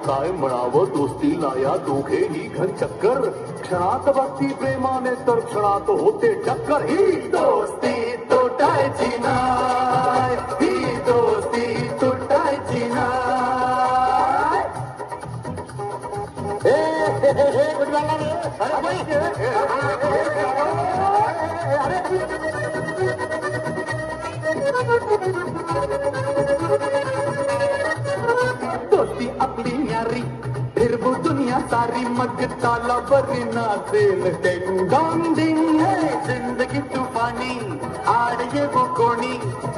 काय म्हणावं दोस्तीला या दोघेही घन चक्कर. क्षणात भक्ती प्रेमाने तर क्षणात होते टक्कर. ही दोस्ती तुटायची नाय, ही दोस्ती तुटायची नाय. हे कुठे झाला रे? दोस्ती आपली न्यारी फिरवू दुनिया सारी मग ताला बरी नाचेल टेंग डॉंग डिंग. जिंदगी तूफानी आड ये वो कोणी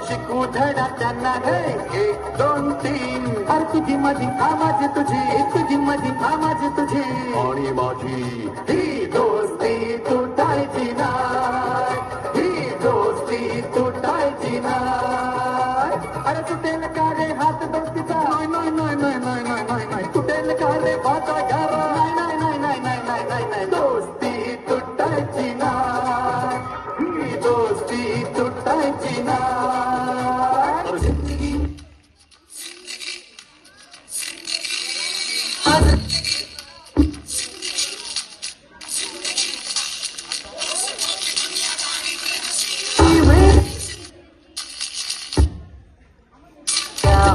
शिकू धडा त्यांना है 1 2 3. अरे तुझी माझी आवाज तुझी, तुझी माझी आवाज तुझी आणि माझी. ही दोस्ती तुटायची नाय, ही दोस्ती तुटायची नाय. अरे तुटेल का रे हात दोस्तीचा? नाही नाही नाही नाही नाही नाही नाही. तुटेल का रे वाचा यारा? नाही नाही नाही नाही नाही नाही नाही. दोस्ती तुटायची नाय, ही दोस्ती तुटायची नाय. जिंदगी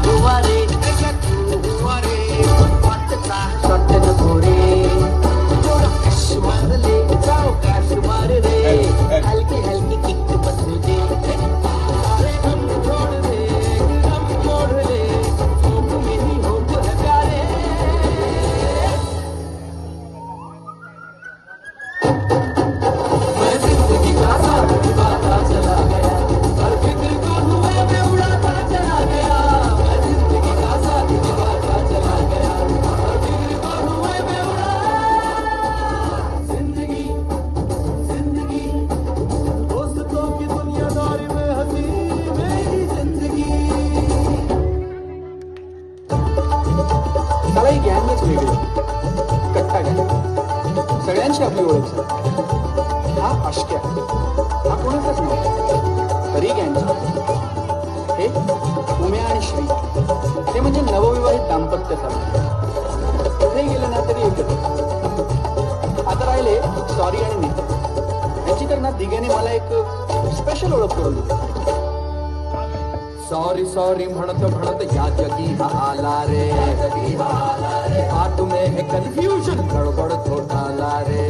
हुआ रे हुआ रे वाटता शॉट गोरे काश्मार ले जाओ काश्मार रे हलकी हलकी किक बसू दे. अरे हम छोड़ दे हम मोड़ ले होप में ही होप है प्यारे. मैं जिंदगी का साथ निभाता चला गया हर फिक्र को हुए में उड़ाता चला गया. त्याला ही गँगच वेगळी कट्टा गँग सगळ्यांची आपली ओळख. हा अश्क्या हा कोणाचाच नाही तरी गँगचा. हे उम्या आणि श्री हे म्हणजे नवविवाहित दाम्पत्य सारखं. कुठेही गेलं ना तरी एकच. आता राहिले सॉरी आणि नीता यांची तर ना दिघ्याने मला एक स्पेशल ओळख करून दिली. सॉरी सॉरी म्हणत म्हणत या जगी हा आला रे. हाथ में है कंफ्यूजन गड़बड़ घोटाला रे.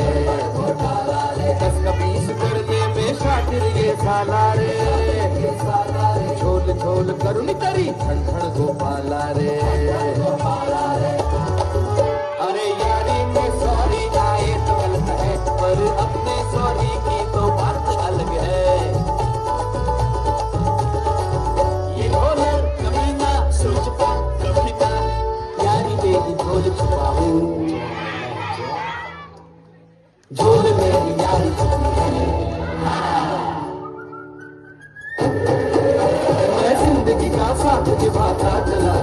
दस का 20 करने में शातिर ये साला रे. झोल झोल करुणी तरी धड़ धड़ गोपाला रे. अरे यारी में सॉरी आए तो गलत है पर अपने सॉरी की तो बात अलग है. झोल छुपाऊं झोल मेरी यारी छुपी है. मैं जिंदगी का साथ निभाता चला